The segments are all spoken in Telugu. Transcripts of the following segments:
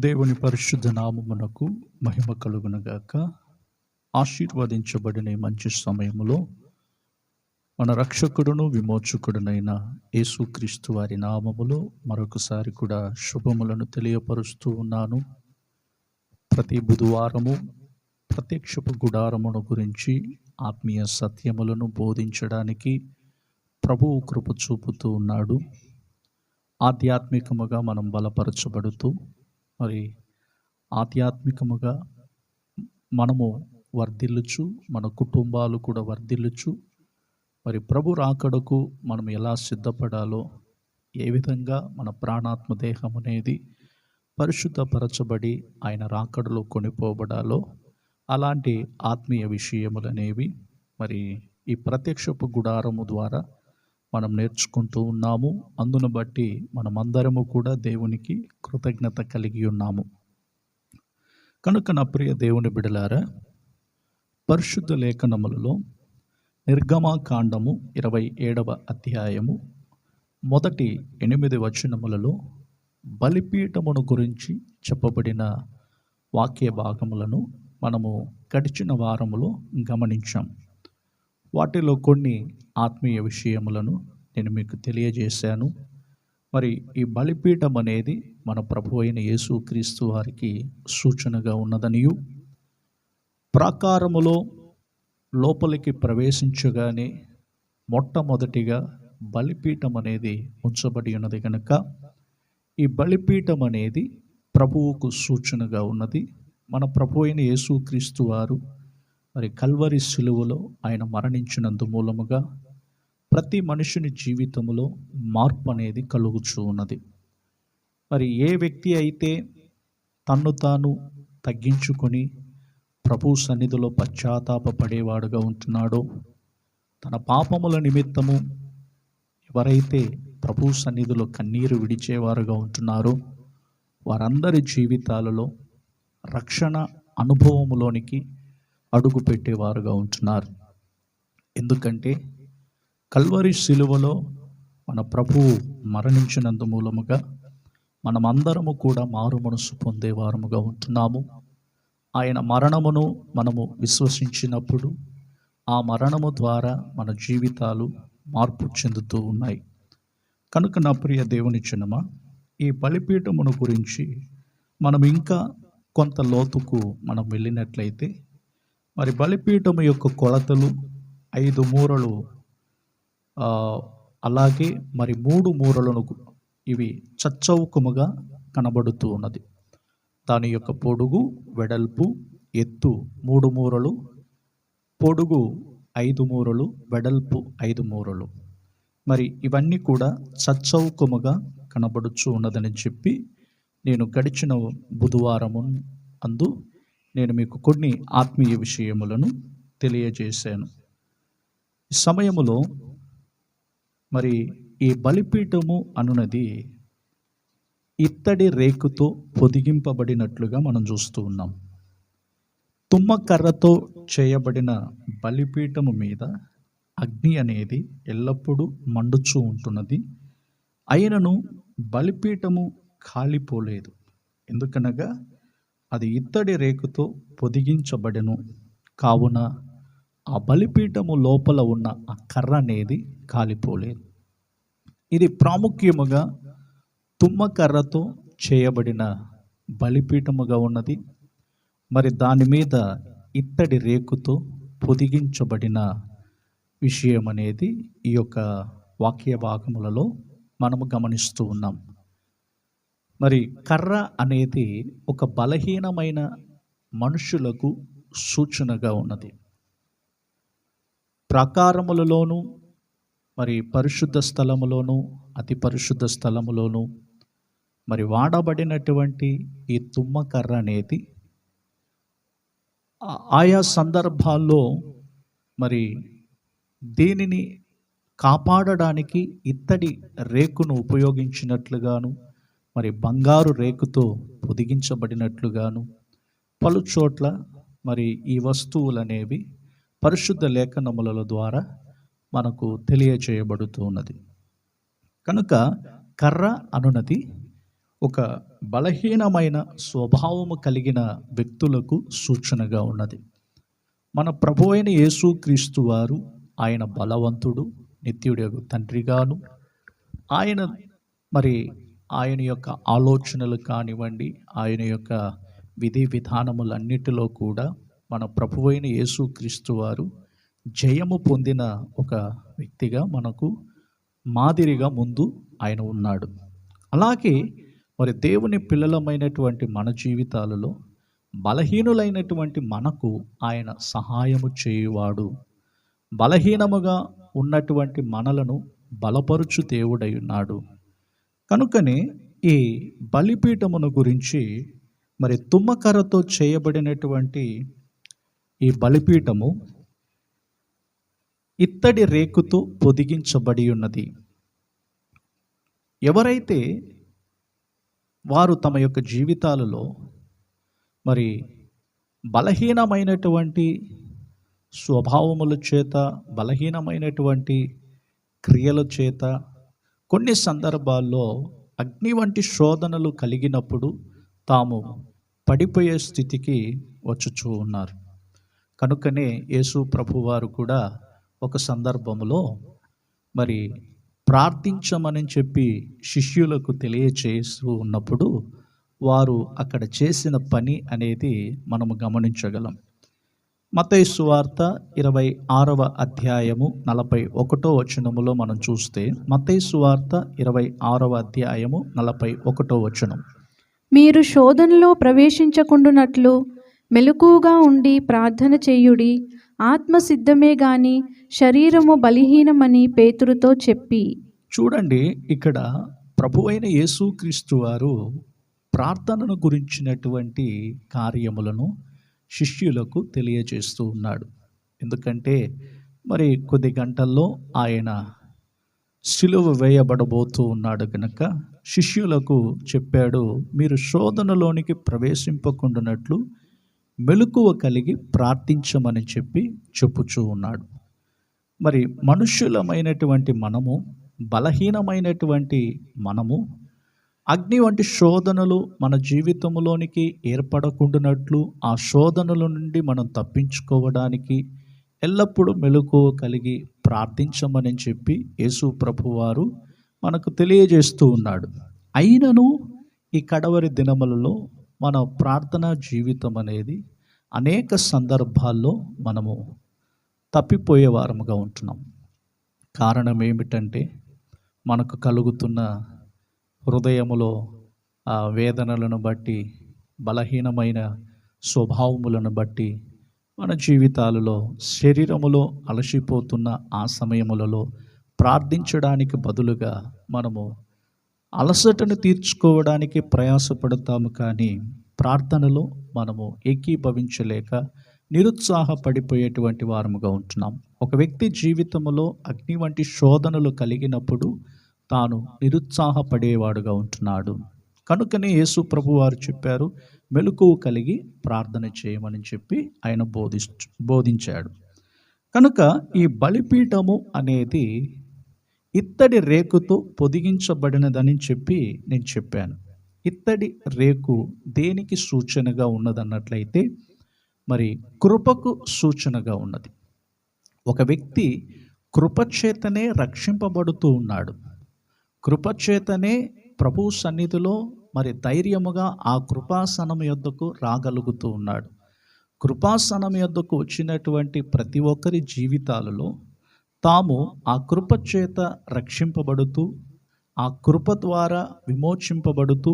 దేవుని పరిశుద్ధ నామమునకు మహిమ కలుగునుగాక. ఆశీర్వదించబడిన ఈ మంచి సమయములో మన రక్షకుడును విమోచకుడునైన యేసుక్రీస్తు వారి నామములో మరొకసారి కూడా శుభములను తెలియపరుస్తూ ఉన్నాను. ప్రతి బుధవారము ప్రత్యక్షపు గుడారమును గురించి ఆత్మీయ సత్యములను బోధించడానికి ప్రభువు కృప చూపుతూ ఉన్నాడు. ఆధ్యాత్మికముగా మనం బలపరచబడుతూ మరి ఆధ్యాత్మికముగా మనము వర్ధిల్లుచు, మన కుటుంబాలు కూడా వర్ధిల్లుచు, మరి ప్రభు రాకడకు మనం ఎలా సిద్ధపడాలో, ఏ విధంగా మన ప్రాణాత్మ దేహం అనేది పరిశుద్ధపరచబడి ఆయన రాకడలో కొనిపోబడాలో, అలాంటి ఆత్మీయ విషయములనేవి మరి ఈ ప్రత్యక్షపు గుడారము ద్వారా మనం నేర్చుకుంటూ ఉన్నాము. అందును బట్టి మనమందరము కూడా దేవునికి కృతజ్ఞత కలిగి ఉన్నాము. కనుక నా ప్రియ దేవుని బిడలారా, పరిశుద్ధ లేఖనములలో నిర్గమాకాండము 27వ అధ్యాయము మొదటి 8 వచనములలో బలిపీఠమును గురించి చెప్పబడిన వాక్య భాగములను మనము గడిచిన వారములో గమనించాం. వాటిలో కొన్ని ఆత్మీయ విషయములను నేను మీకు తెలియజేశాను. మరి ఈ బలిపీఠం అనేది మన ప్రభు అయిన యేసుక్రీస్తు వారికి సూచనగా ఉన్నదనియు, ప్రాకారములో లోపలికి ప్రవేశించగానే మొట్టమొదటిగా బలిపీఠం అనేది ఉంచబడి ఉన్నది కనుక ఈ బలిపీఠం అనేది ప్రభువుకు సూచనగా ఉన్నది. మన ప్రభు అయిన యేసుక్రీస్తు వారు మరి కల్వరి శిలువలో ఆయన మరణించినందు మూలముగా ప్రతి మనుషుని జీవితంలో మార్పు అనేది కలుగుచూ ఉన్నది. మరి ఏ వ్యక్తి అయితే తన్ను తాను తగ్గించుకొని ప్రభు సన్నిధిలో పశ్చాత్తాపపడేవాడుగా ఉంటున్నాడో, తన పాపముల నిమిత్తము ఎవరైతే ప్రభు సన్నిధిలో కన్నీరు విడిచేవారుగా ఉంటున్నారో, వారందరి జీవితాలలో రక్షణ అనుభవములోనికి అడుగు పెట్టేవారుగా ఉంటున్నారు. ఎందుకంటే కల్వరి శిలువలో మన ప్రభువు మరణించినందు మూలముగా మనమందరము కూడా మారు మనసు పొందేవారముగా ఉంటున్నాము. ఆయన మరణమును మనము విశ్వసించినప్పుడు ఆ మరణము ద్వారా మన జీవితాలు మార్పు చెందుతూ ఉన్నాయి. కనుక నా ప్రియ దేవుని జనమా, ఈ బలిపీఠమును గురించి మనం ఇంకా కొంత లోతుకు మనం వెళ్ళినట్లయితే, మరి బలిపీఠము యొక్క కొలతలు 5 మూరలు, అలాగే మరి 3 మూరలను ఇవి చచ్చౌకముగా కనబడుతూ ఉన్నది. దాని యొక్క పొడుగు, వెడల్పు, ఎత్తు 3 మూరలు, పొడుగు 5 మూరలు, వెడల్పు 5 మూరలు. మరి ఇవన్నీ కూడా చచ్చౌకముగా కనబడుచు ఉన్నదని చెప్పి నేను గడిచిన బుధవారము అందు నేను మీకు కొన్ని ఆత్మీయ విషయములను తెలియజేశాను. ఈ సమయములో మరి ఈ బలిపీఠము అనున్నది ఇత్తడి రేకుతో పొదిగింపబడినట్లుగా మనం చూస్తూ ఉన్నాం. తుమ్మకర్రతో చేయబడిన బలిపీఠము మీద అగ్ని అనేది ఎల్లప్పుడూ మండుచూ ఉంటున్నది. అయినను బలిపీఠము కాలిపోలేదు. ఎందుకనగా అది ఇత్తడి రేకుతో పొదిగించబడెను. కావున ఆ బలిపీఠము లోపల ఉన్న ఆ కర్ర అనేది కాలిపోలేదు. ఇది ప్రాముఖ్యముగా తుమ్మకర్రతో చేయబడిన బలిపీఠముగా ఉన్నది. మరి దాని మీద ఇత్తడి రేకుతో పొదిగించబడిన విషయం అనేది ఈ యొక్క వాక్య భాగములలో మనము గమనిస్తూ ఉన్నాం. మరి కర్ర అనేది ఒక బలహీనమైన మనుషులకు సూచనగా ఉన్నది. ప్రాకారములలోను, మరి పరిశుద్ధ స్థలములోను, అతి పరిశుద్ధ స్థలములోను మరి వాడబడినటువంటి ఈ తుమ్మకర్ర అనేది ఆయా సందర్భాల్లో మరి దీనిని కాపాడడానికి ఇత్తడి రేకును ఉపయోగించినట్లుగాను, మరి బంగారు రేకుతో పొదిగించబడినట్లుగాను పలు చోట్ల మరి ఈ వస్తువులనేవి పరిశుద్ధ లేఖనముల ద్వారా మనకు తెలియచేయబడుతూ ఉన్నది. కనుక కర్ర అనున్నది ఒక బలహీనమైన స్వభావము కలిగిన వ్యక్తులకు సూచనగా ఉన్నది. మన ప్రభువైన యేసుక్రీస్తు వారు ఆయన బలవంతుడు, నిత్యుడగు తండ్రిగాను, ఆయన మరి ఆయన యొక్క ఆలోచనలు కానివ్వండి, ఆయన యొక్క విధి విధానములన్నిటిలో కూడా మన ప్రభువైన యేసుక్రీస్తు వారు జయము పొందిన ఒక వ్యక్తిగా మనకు మాదిరిగా ముందు ఆయన ఉన్నాడు. అలాగే మరి దేవుని పిల్లలమైనటువంటి మన జీవితాలలో బలహీనులైనటువంటి మనకు ఆయన సహాయము చేయువాడు. బలహీనముగా ఉన్నటువంటి మనలను బలపరుచు దేవుడై ఉన్నాడు. కనుకనే ఈ బలిపీఠమును గురించి మరి తుమ్మకర్రతో చేయబడినటువంటి ఈ బలిపీఠము ఇత్తడి రేకుతో పొదిగించబడి ఉన్నది. ఎవరైతే వారు తమ యొక్క జీవితాలలో మరి బలహీనమైనటువంటి స్వభావముల చేత, బలహీనమైనటువంటి క్రియల చేత కొన్ని సందర్భాల్లో అగ్ని వంటి శోధనలు కలిగినప్పుడు తాము పడిపోయే స్థితికి వచ్చుచూ ఉన్నారు. కనుకనే యేసు ప్రభువారు కూడా ఒక సందర్భంలో మరి ప్రార్థించమని చెప్పి శిష్యులకు తెలియచేస్తూ ఉన్నప్పుడు వారు అక్కడ చేసిన పని అనేది మనము గమనించగలం. మత్తయి సువార్త 26వ అధ్యాయము 41వ వచనములో మనం చూస్తే, మత్తయి సువార్త 26వ అధ్యాయము 41వ వచనం, మీరు శోధనలో ప్రవేశించకుండునట్లు మెలకువగా ఉండి ప్రార్థన చేయుడి, ఆత్మ సిద్ధమే గాని శరీరము బలహీనమని పేతురుతో చెప్పి. చూడండి, ఇక్కడ ప్రభువైన యేసుక్రీస్తు వారు ప్రార్థనను గురించినటువంటి కార్యములను శిష్యులకు తెలియజేస్తూ ఉన్నాడు. ఎందుకంటే మరి కొద్ది గంటల్లో ఆయన సిలువ వేయబడబోతూ ఉన్నాడు కనుక శిష్యులకు చెప్పాడు, మీరు శోధనలోనికి ప్రవేశింపకుండానట్లు మెలకువ కలిగి ప్రార్థించమని చెప్పి చెప్పుచూ ఉన్నాడు. మరి మనుష్యులమైనటువంటి మనము, బలహీనమైనటువంటి మనము అగ్ని వంటి శోధనలు మన జీవితంలోనికి ఏర్పడకుండానట్లు, ఆ శోధనల నుండి మనం తప్పించుకోవడానికి ఎల్లప్పుడూ మెలకువ కలిగి ప్రార్థించమని చెప్పి యేసు ప్రభువారు మనకు తెలియజేస్తూ ఉన్నాడు. అయినను ఈ కడవరి దినములలో మన ప్రార్థనా జీవితం అనేది అనేక సందర్భాల్లో మనము తప్పిపోయే వారముగా ఉంటున్నాం. కారణం ఏమిటంటే మనకు కలుగుతున్న హృదయములో ఆ వేదనలను బట్టి, బలహీనమైన స్వభావములను బట్టి మన జీవితాలలో శరీరములో అలసిపోతున్న ఆ సమయములలో ప్రార్థించడానికి బదులుగా మనము అలసటను తీర్చుకోవడానికి ప్రయాసపడతాము. కానీ ప్రార్థనలో మనము ఏకీభవించలేక నిరుత్సాహపడిపోయేటువంటి వారముగా ఉంటున్నాం. ఒక వ్యక్తి జీవితంలో అగ్ని వంటి శోధనలు కలిగినప్పుడు తాను నిరుత్సాహపడేవాడుగా ఉంటున్నాడు. కనుకనే యేసు ప్రభు వారు చెప్పారు, మెలకువ కలిగి ప్రార్థన చేయమని చెప్పి ఆయన బోధించాడు. కనుక ఈ బలిపీఠము అనేది ఇత్తడి రేకుతో పొదిగించబడినదని చెప్పి నేను చెప్పాను. ఇత్తడి రేకు దేనికి సూచనగా ఉన్నదన్నట్లయితే మరి కృపకు సూచనగా ఉన్నది. ఒక వ్యక్తి కృపచేతనే రక్షింపబడుతూ ఉన్నాడు. కృపచేతనే ప్రభు సన్నిధిలో మరి ధైర్యముగా ఆ కృపాసనం యొద్దకు రాగలుగుతూ ఉన్నాడు. కృపాసనం యొద్దకు వచ్చినటువంటి ప్రతి ఒక్కరి జీవితాలలో తాము ఆ కృప చేత రక్షింపబడుతూ, ఆ కృప ద్వారా విమోచింపబడుతూ,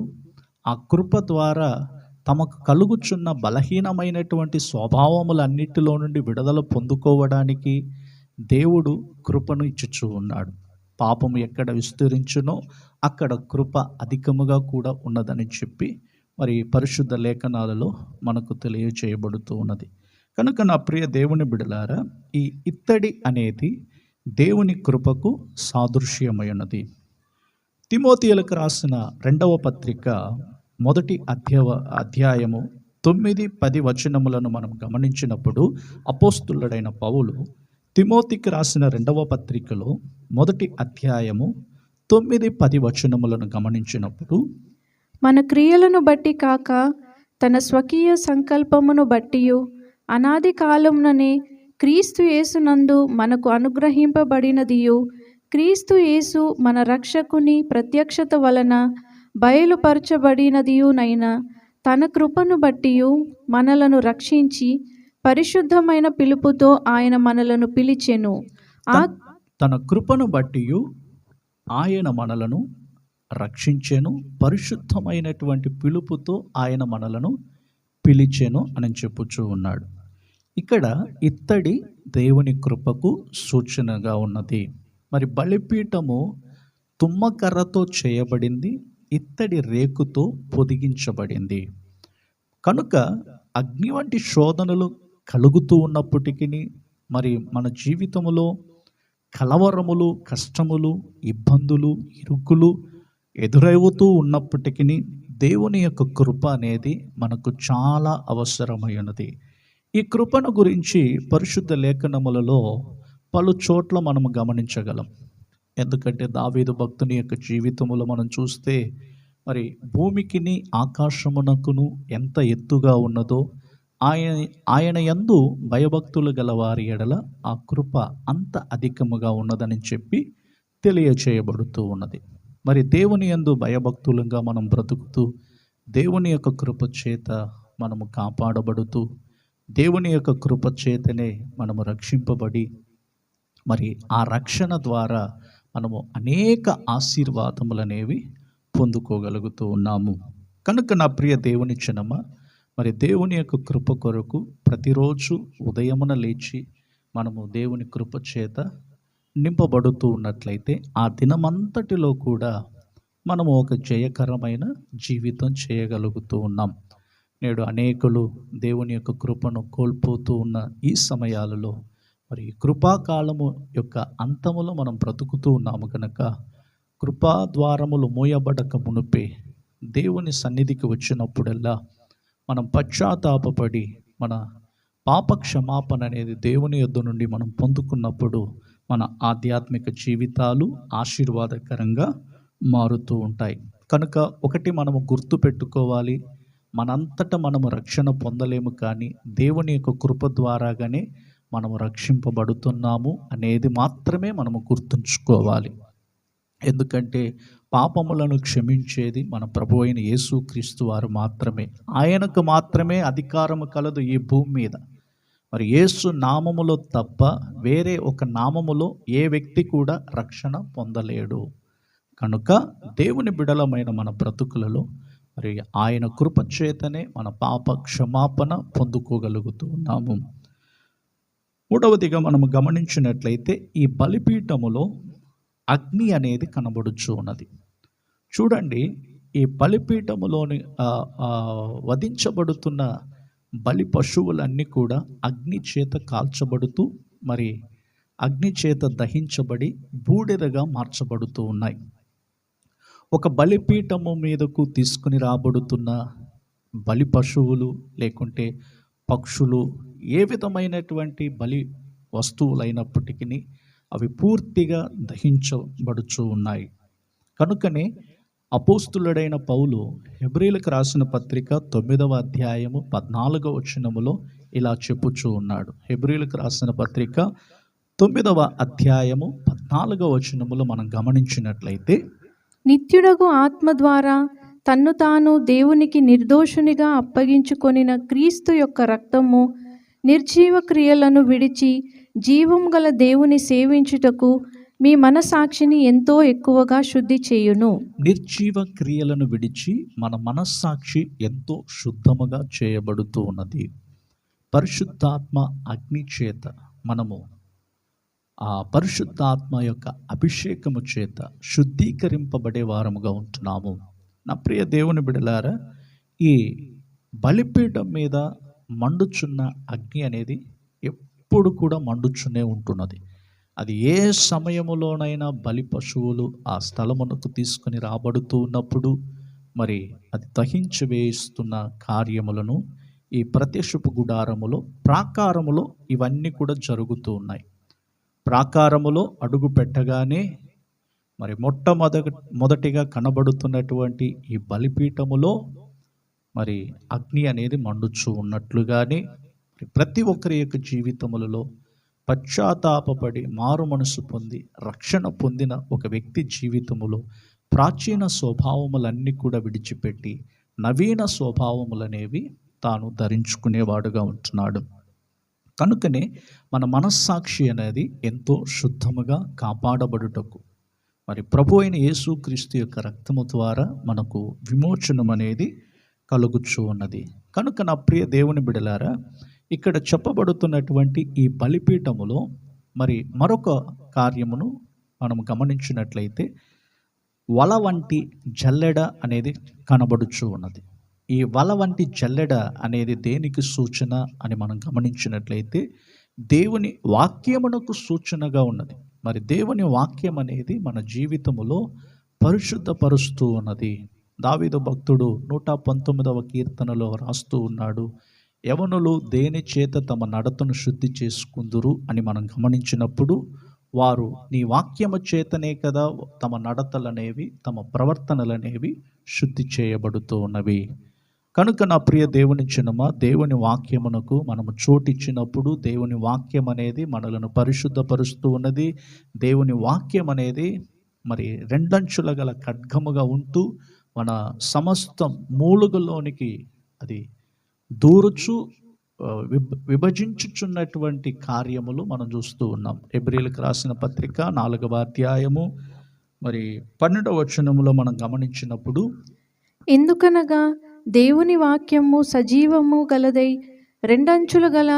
ఆ కృప ద్వారా తమకు కలుగుచున్న బలహీనమైనటువంటి స్వభావములన్నిటిలో నుండి విడుదల పొందుకోవడానికి దేవుడు కృపను ఇచ్చుచూ ఉన్నాడు. పాపము ఎక్కడ విస్తరించునో అక్కడ కృప అధికముగా కూడా ఉన్నదని చెప్పి మరి పరిశుద్ధ లేఖనాలలో మనకు తెలియచేయబడుతూ ఉన్నది. కనుక నా ప్రియ దేవుని బిడలారా, ఈ ఇత్తడి అనేది దేవుని కృపకు సాదృశ్యమైనది. తిమోతియులకు రాసిన 2వ పత్రిక 1వ అధ్యాయము 9-10 వచనములను మనం గమనించినప్పుడు అపోస్తులుడైన పౌలు తిమోతికి రాసిన 2వ పత్రికలో 1వ అధ్యాయము 9-10 వచనములను గమనించినప్పుడు, మన క్రియలను బట్టి కాక తన స్వకీయ సంకల్పమును బట్టియు అనాది కాలముననే క్రీస్తు యేసునందు మనకు అనుగ్రహింపబడినదియు, క్రీస్తు యేసు మన రక్షకుని ప్రత్యక్షత వలన బయలుపరచబడినదియునైన తన కృపను బట్టియు మనలను రక్షించి పరిశుద్ధమైన పిలుపుతో ఆయన మనలను పిలిచెను. తన కృపను బట్టి ఆయన మనలను రక్షించెను, పరిశుద్ధమైనటువంటి పిలుపుతో ఆయన మనలను పిలిచెను అని చెప్పుచూ ఉన్నాడు. ఇక్కడ ఇత్తడి దేవుని కృపకు సూచనగా ఉన్నది. మరి బలిపీఠము తుమ్మకర్రతో చేయబడింది, ఇత్తడి రేకుతో పొదిగించబడింది. కనుక అగ్ని వంటి శోధనలు కలుగుతూ ఉన్నప్పటికీ, మరి మన జీవితంలో కలవరములు, కష్టములు, ఇబ్బందులు, ఇరుకులు ఎదురవుతూ ఉన్నప్పటికీ దేవుని యొక్క కృప అనేది మనకు చాలా అవసరమైనది. ఈ కృపను గురించి పరిశుద్ధ లేఖనములలో పలు చోట్ల మనము గమనించగలం. ఎందుకంటే దావీదు భక్తుని యొక్క జీవితంలో మనం చూస్తే, మరి భూమికిని ఆకాశమునకును ఎంత ఎత్తుగా ఉన్నదో ఆయన యందు భయభక్తులు గల వారి ఎడల ఆ కృప అంత అధికముగా ఉన్నదని చెప్పి తెలియచేయబడుతూ ఉన్నది. మరి దేవుని యందు భయభక్తులుగా మనం బ్రతుకుతూ దేవుని యొక్క కృప చేత మనము కాపాడబడుతూ దేవుని యొక్క కృప చేతనే మనము రక్షింపబడి, మరి ఆ రక్షణ ద్వారా మనము అనేక ఆశీర్వాదములనేవి పొందుకోగలుగుతూ ఉన్నాము. కనుక నా ప్రియ దేవుని జనమ, మరి దేవుని యొక్క కృప కొరకు ప్రతిరోజు ఉదయమున లేచి మనము దేవుని కృప చేత నింపబడుతూ ఉన్నట్లయితే ఆ దినమంతటిలో కూడా మనము ఒక జయకరమైన జీవితం చేయగలుగుతూ ఉన్నాం. నేడు అనేకులు దేవుని యొక్క కృపను కోల్పోతూ ఉన్న ఈ సమయాలలో, మరి కృపాకాలము యొక్క అంతములో మనం బ్రతుకుతూ ఉన్నాము. కనుక కృపా ద్వారములు మూయబడక మునుపే దేవుని సన్నిధికి వచ్చినప్పుడల్లా మనం పశ్చాత్తాపపడి మన పాప క్షమాపణ అనేది దేవుని యొద్ద నుండి మనం పొందుకున్నప్పుడు మన ఆధ్యాత్మిక జీవితాలు ఆశీర్వాదకరంగా మారుతూ ఉంటాయి. కనుక ఒకటి మనము గుర్తు పెట్టుకోవాలి, మనంతటా మనము రక్షణ పొందలేము, కానీ దేవుని యొక్క కృప ద్వారాగానే మనము రక్షింపబడుతున్నాము అనేది మాత్రమే మనము గుర్తుంచుకోవాలి. ఎందుకంటే పాపములను క్షమించేది మన ప్రభు అయిన యేసుక్రీస్తు వారు మాత్రమే. ఆయనకు మాత్రమే అధికారము కలదు ఈ భూమి మీద. మరి యేసు నామములో తప్ప వేరే ఒక నామములో ఏ వ్యక్తి కూడా రక్షణ పొందలేడు. కనుక దేవుని బిడలమైన మన బ్రతుకులలో మరి ఆయన కృప చేతనే మన పాప క్షమాపణ పొందుకోగలుగుతూ ఉన్నాము. మూడవదిగా మనము గమనించినట్లయితే ఈ బలిపీఠములో అగ్ని అనేది కనబడుచు ఉన్నది. చూడండి, ఈ బలిపీఠములోని వధించబడుతున్న బలి పశువులన్నీ కూడా అగ్ని చేత కాల్చబడుతూ, మరి అగ్ని చేత దహించబడి బూడిదగా మార్చబడుతూ ఉన్నాయి. ఒక బలిపీఠము మీదకు తీసుకుని రాబడుతున్న బలి పశువులు లేకుంటే పక్షులు ఏ విధమైనటువంటి బలి వస్తువులైనప్పటికీ అవి పూర్తిగా దహించబడుచు ఉన్నాయి. కనుకనే అపోస్తులుడైన పౌలు హెబ్రీలకు రాసిన పత్రిక 9వ అధ్యాయము 14వ వచనములో ఇలా చెప్పుచూ ఉన్నాడు. హెబ్రీలకు రాసిన పత్రిక 9వ అధ్యాయము 14వ వచనములో మనం గమనించినట్లయితే, నిత్యుడగు ఆత్మ ద్వారా తన్ను తాను దేవునికి నిర్దోషునిగా అప్పగించుకొనిన క్రీస్తు యొక్క రక్తము నిర్జీవ క్రియలను విడిచి జీవం గల దేవుని సేవించుటకు మీ మనస్సాక్షిని ఎంతో ఎక్కువగా శుద్ధి చేయును. నిర్జీవ క్రియలను విడిచి మన మనస్సాక్షి ఎంతో శుద్ధముగా చేయబడుతూ ఉన్నది. పరిశుద్ధాత్మ అగ్ని చేత మనము ఆ పరిశుద్ధాత్మ యొక్క అభిషేకము చేత శుద్ధీకరింపబడే వారముగా ఉంటున్నాము. నా ప్రియ దేవుని బిడలారా, ఈ బలిపీఠం మీద మండుచున్న అగ్ని అనేది ఎప్పుడు కూడా మండుచునే ఉంటున్నది. అది ఏ సమయములోనైనా బలి పశువులు ఆ స్థలమునకు తీసుకుని రాబడుతూ ఉన్నప్పుడు మరి అది దహించి వేయిస్తున్న కార్యములను ఈ ప్రత్యక్షపు గుడారములో ప్రాకారములో ఇవన్నీ కూడా జరుగుతూ ఉన్నాయి. ప్రాకారములో అడుగు పెట్టగానే మరి మొదటిగా కనబడుతున్నటువంటి ఈ బలిపీఠములో మరి అగ్ని అనేది మండుచు ఉన్నట్లుగానే ప్రతి ఒక్కరి యొక్క జీవితములలో పశ్చాత్తాపపడి మారు మనసు పొంది రక్షణ పొందిన ఒక వ్యక్తి జీవితములో ప్రాచీన స్వభావములన్నీ కూడా విడిచిపెట్టి నవీన స్వభావములనేవి తాను ధరించుకునేవాడుగా ఉంటున్నాడు. కనుకనే మన మనస్సాక్షి అనేది ఎంతో శుద్ధముగా కాపాడబడుటకు మరి ప్రభు అయిన యేసుక్రీస్తు యొక్క రక్తము ద్వారా మనకు విమోచనం అనేది కలుగుచూ ఉన్నది. కనుక నా ప్రియ దేవుని బిడలారా, ఇక్కడ చెప్పబడుతున్నటువంటి ఈ బలిపీఠములో మరి మరొక కార్యమును మనం గమనించినట్లయితే వల వంటి జల్లెడ అనేది కనబడుచూ ఉన్నది. ఈ వల వంటి జల్లెడ అనేది దేనికి సూచన అని మనం గమనించినట్లయితే దేవుని వాక్యమునకు సూచనగా ఉన్నది. మరి దేవుని వాక్యం అనేది మన జీవితములో పరిశుద్ధపరుస్తూ ఉన్నది. దావీదు భక్తుడు 119వ కీర్తనలో రాస్తూ ఉన్నాడు, యవనులు దేని చేత తమ నడతను శుద్ధి చేసుకుందురు అని మనం గమనించినప్పుడు వారు నీ వాక్యము చేతనే కదా తమ నడతలనేవి తమ ప్రవర్తనలనేవి శుద్ధి చేయబడుతూ ఉన్నవి. కనుక నా ప్రియ దేవుని జనమా, దేవుని వాక్యమునకు మనము చోటిచ్చినప్పుడు దేవుని వాక్యం అనేది మనలను పరిశుద్ధపరుస్తూ ఉన్నది. దేవుని వాక్యం అనేది మరి రెండంచుల గల ఖడ్గముగా ఉంటూ మన సమస్త మూలుగులోనికి అది దూరుచు విభజించుచున్నటువంటి కార్యములు మనం చూస్తూ ఉన్నాం. హెబ్రీయులకు రాసిన పత్రిక 4వ అధ్యాయము మరి 12వ వచనములో మనం గమనించినప్పుడు, ఎందుకనగా దేవుని వాక్యము సజీవము గలదై రెండంచులు గల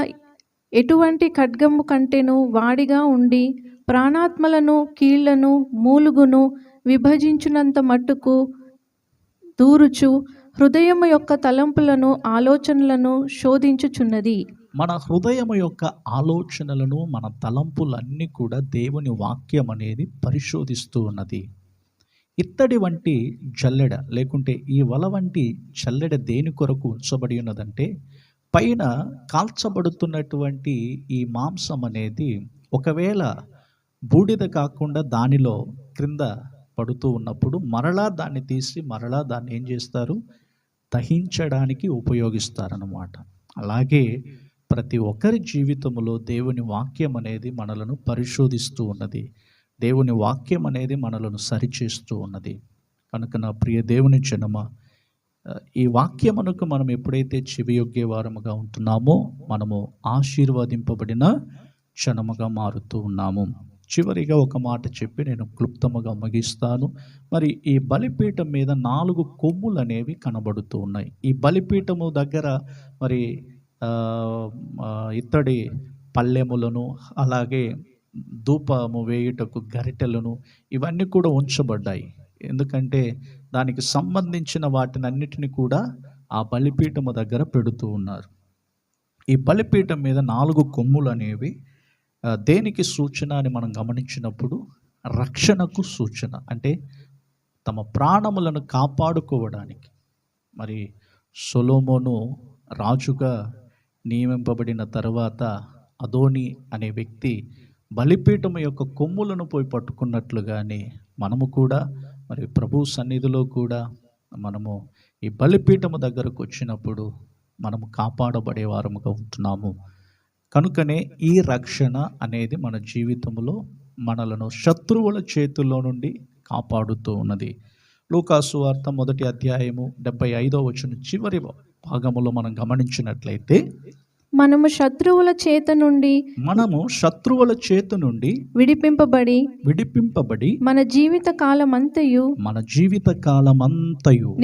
ఎటువంటి ఖడ్గము కంటెను వాడిగా ఉండి ప్రాణాత్మలను కీళ్లను మూలుగును విభజించునంత మట్టుకు దూరుచు హృదయము యొక్క తలంపులను ఆలోచనలను శోధించుచున్నది. మన హృదయము యొక్క ఆలోచనలను మన తలంపులన్నీ కూడా దేవుని వాక్యం అనేది పరిశోధిస్తూ ఉన్నది. ఇత్తడి వంటి జల్లెడ లేకుంటే ఈ వల వంటి జల్లెడ దేని కొరకు ఉంచబడి ఉన్నదంటే, పైన కాల్చబడుతున్నటువంటి ఈ మాంసం అనేది ఒకవేళ బూడిద కాకుండా దానిలో క్రింద పడుతూ ఉన్నప్పుడు మరలా దాన్ని తీసి మరలా దాన్ని ఏం చేస్తారు, దహించడానికి ఉపయోగిస్తారన్నమాట. అలాగే ప్రతి ఒక్కరి జీవితంలో దేవుని వాక్యం అనేది మనలను పరిశోధిస్తూ ఉన్నది. దేవుని వాక్యం అనేది మనలను సరిచేస్తూ ఉన్నది. కనుక నా ప్రియ దేవుని జనమా, ఈ వాక్యమునకు మనం ఎప్పుడైతే చెవియొగ్గే వారముగా ఉంటున్నామో మనము ఆశీర్వదింపబడిన క్షణముగా మారుతూ ఉన్నాము. చివరిగా ఒక మాట చెప్పి నేను క్లుప్తముగా ముగిస్తాను. మరి ఈ బలిపీఠం మీద 4 కొమ్ములు అనేవి కనబడుతూ ఉన్నాయి. ఈ బలిపీఠము దగ్గర మరి ఇత్తడి పల్లెములను అలాగే ధూపము వేయుటకు గరిటెలను ఇవన్నీ కూడా ఉంచబడ్డాయి. ఎందుకంటే దానికి సంబంధించిన వాటినన్నిటిని కూడా ఆ బలిపీఠము దగ్గర పెడుతూ ఉన్నారు. ఈ బలిపీఠం మీద 4 కొమ్ములు అనేవి దేనికి సూచన అని మనం గమనించినప్పుడు రక్షణకు సూచన. అంటే తమ ప్రాణములను కాపాడుకోవడానికి. మరి సొలొమోను రాజుగా నియమింపబడిన తర్వాత అదోని అనే వ్యక్తి బలిపీఠము యొక్క కొమ్ములను పోయి పట్టుకున్నట్లుగానే మనము కూడా మరి ప్రభు సన్నిధిలో కూడా మనము ఈ బలిపీఠము దగ్గరకు వచ్చినప్పుడు మనము కాపాడబడే వారముగా ఉంటున్నాము. కనుకనే ఈ రక్షణ అనేది మన జీవితంలో మనలను శత్రువుల చేతుల్లో నుండి కాపాడుతూ ఉన్నది. లూకాసు వార్త 1వ అధ్యాయము 75వ వచనం చివరి భాగములో మనం గమనించినట్లయితే, మనము శత్రువుల చేత నుండి విడిపింపబడి మన జీవిత కాలమంతయు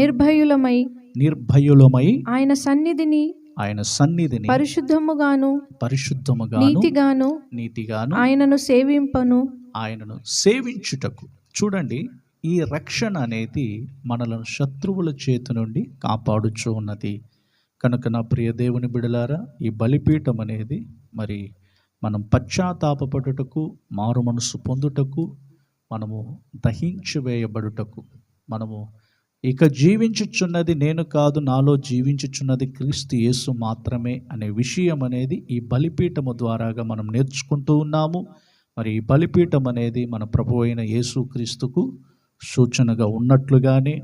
నిర్భయులమై ఆయన సన్నిధిని పరిశుద్ధముగాను నీతిగాను ఆయనను సేవించుటకు. చూడండి, ఈ రక్షణ అనేది మనలను శత్రువుల చేతి నుండి కాపాడుచూ ఉన్నది. కనుక నా ప్రియ దేవుని బిడలారా, ఈ బలిపీఠం అనేది మరి మనం పశ్చాత్తాపపడుటకు, మారు మనసు పొందుటకు, మనము దహించి వేయబడుటకు, మనము ఇక జీవించుచున్నది నేను కాదు, నాలో జీవించుచున్నది క్రీస్తు యేసు మాత్రమే అనే విషయం అనేది ఈ బలిపీఠము ద్వారాగా మనం నేర్చుకుంటూ ఉన్నాము. మరి ఈ బలిపీఠం అనేది మన ప్రభు అయిన యేసుక్రీస్తుకు సూచనగా ఉన్నట్లుగానే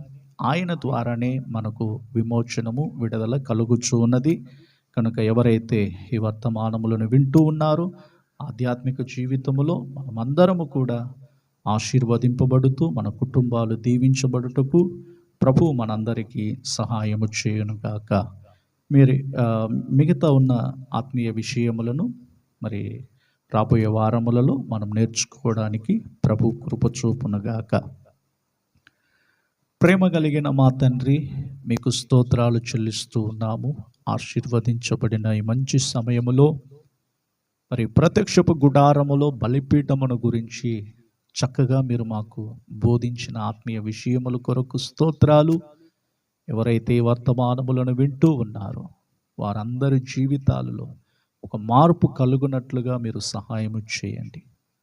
ఆయన ద్వారానే మనకు విమోచనము విడుదల కలుగుచూ ఉన్నది. కనుక ఎవరైతే ఈ వర్తమానములను వింటూ ఉన్నారో ఆధ్యాత్మిక జీవితములో మనమందరము కూడా ఆశీర్వదింపబడుతూ మన కుటుంబాలు దీవించబడుటకు ప్రభు మనందరికీ సహాయము చేయునుగాక. మీరు మిగతా ఉన్న ఆత్మీయ విషయములను మరి రాబోయే వారములలో మనం నేర్చుకోవడానికి ప్రభు కృప చూపునుగాక. ప్రేమ కలిగిన మా తండ్రి, మీకు స్తోత్రాలు చెల్లిస్తూ ఉన్నాము. ఆశీర్వదించబడిన ఈ మంచి సమయములో మరి ప్రత్యక్షపు గుడారములో బలిపీఠమును గురించి చక్కగా మీరు మాకు బోధించిన ఆత్మీయ విషయముల కొరకు స్తోత్రాలు. ఎవరైతే ఈ వర్తమానములను వింటూ ఉన్నారో వారందరి జీవితాలలో ఒక మార్పు కలుగునట్లుగా మీరు సహాయము చేయండి.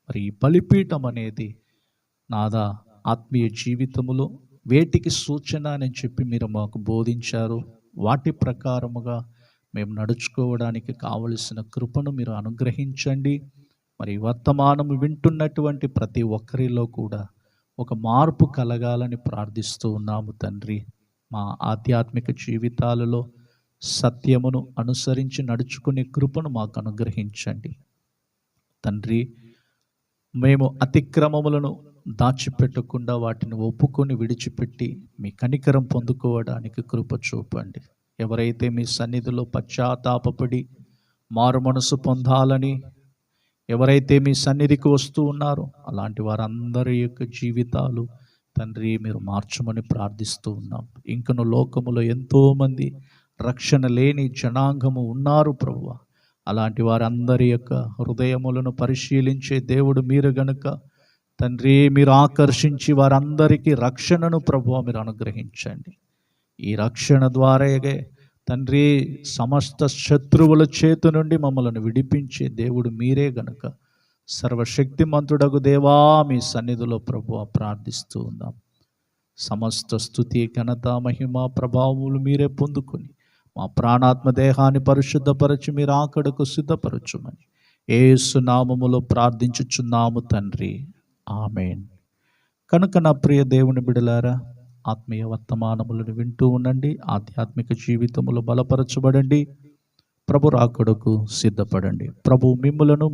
మరి ఈ బలిపీఠం అనేది నాదా ఆత్మీయ జీవితములో వేటికి సూచన అని చెప్పి మీరు మాకు బోధించారు. వాటి ప్రకారముగా మేము నడుచుకోవడానికి కావలసిన కృపను మీరు అనుగ్రహించండి. మరి వర్తమానము వింటున్నటువంటి ప్రతి ఒక్కరిలో కూడా ఒక మార్పు కలగాలని ప్రార్థిస్తూ ఉన్నాము తండ్రి. మా ఆధ్యాత్మిక జీవితాలలో సత్యమును అనుసరించి నడుచుకునే కృపను మాకు అనుగ్రహించండి తండ్రి. మేము అతిక్రమములను దాచిపెట్టకుండా వాటిని ఒప్పుకొని విడిచిపెట్టి మీ కనికరం పొందుకోవడానికి కృప చూపండి. ఎవరైతే మీ సన్నిధిలో పశ్చాత్తాపపడి మారు మనసు పొందాలని ఎవరైతే మీ సన్నిధికి వస్తూ ఉన్నారో అలాంటి వారందరి యొక్క జీవితాలు తండ్రి మీరు మార్చమని ప్రార్థిస్తూ ఉన్నాం. ఇంకను లోకములో ఎంతోమంది రక్షణ లేని జనాంగము ఉన్నారు ప్రభువా. అలాంటి వారందరి యొక్క హృదయములను పరిశీలించే దేవుడు మీరు గనుక తండ్రి మీరు ఆకర్షించి వారందరికీ రక్షణను ప్రభువా మీరు అనుగ్రహించండి. ఈ రక్షణ ద్వారాగే తండ్రి సమస్త శత్రువుల చేతు నుండి మమ్మల్ని విడిపించే దేవుడు మీరే గనుక సర్వశక్తిమంతుడగు దేవా మీ సన్నిధిలో ప్రభువా ప్రార్థిస్తూ ఉన్నాం. సమస్త స్తుతి ఘనత మహిమ ప్రభావములు మీరే పొందుకొని మా ప్రాణాత్మ దేహాన్ని పరిశుద్ధపరచి మీరు ఆకడకు సిద్ధపరచుమని యేసు నామములో ప్రార్థించుచున్నాము తండ్రి, ఆమేన్. కనుక నా ప్రియ దేవుని బిడలారా, ఆత్మీయ వర్తమానములను వింటూ ఉండండి, ఆధ్యాత్మిక జీవితములో బలపరచబడండి, ప్రభు రాకడకు సిద్ధపడండి. ప్రభు మిమ్ములను